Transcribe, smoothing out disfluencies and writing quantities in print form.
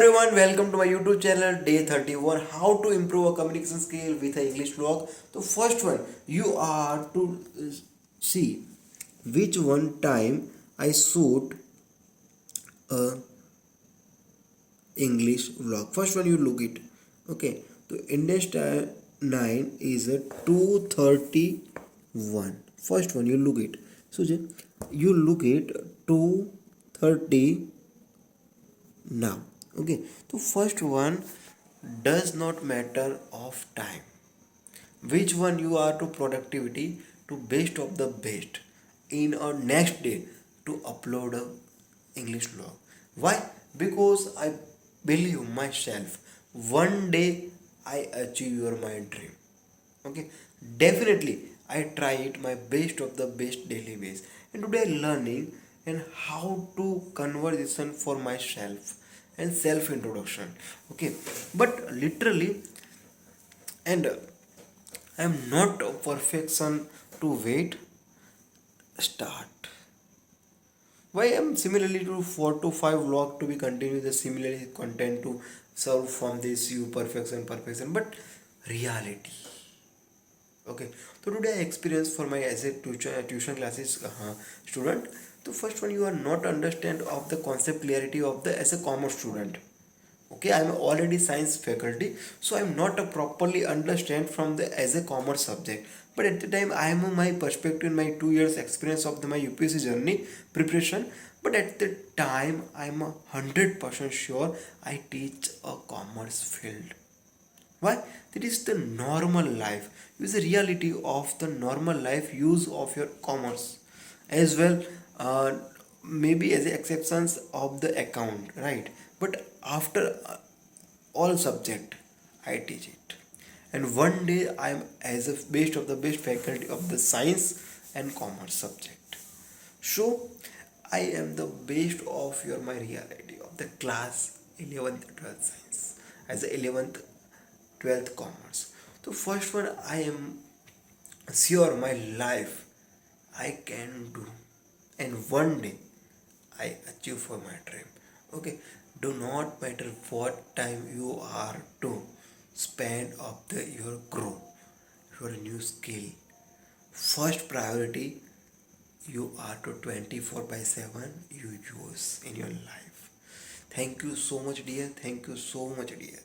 everyone, welcome to my YouTube channel day 31 how to improve a communication skill with an English vlog. So first one you are to see which one time I shoot a English vlog. First one you look it. Okay, so Indian Style 9 is a 2:31. First one you look it. So you look it 2:30 now. Okay, so first one does not matter of time. Which one you are to productivity to best of the best in our next day to upload a English vlog. Why? Because I believe myself one day I achieve your my dream. Okay, definitely I try it my best of the best daily base, and today learning and how to conversation for myself and self introduction. Okay, but literally, and I am not a perfection to wait start. Why I am similarly to 4 to 5 vlog to be continue the similarly content to serve from this you perfection but reality. Okay, so today I experience for my as a tuition classes student. The first one you are not understand of the concept clarity of the as a commerce student. Okay, I'm already science faculty, so I'm not a properly understand from the as a commerce subject. But at the time I am my perspective in my 2 years experience of my UPSC journey preparation. But at the time I'm 100% sure I teach a commerce field. Why? That is the normal life. Use the reality of the normal life use of your commerce as well. Maybe as exceptions of the account, right? But after all subject, I teach it. And one day I am as a best of the best faculty of the science and commerce subject. So I am the best of your my reality of the class 11th 12th science as the 11th 12th commerce. So first one I am sure my life I can do, and one day I achieve for my dream. Okay, do not matter what time you are to spend of the your grow your new skill. First priority you are to 24 by 7 you use in your life. Thank you so much dear, thank you so much dear.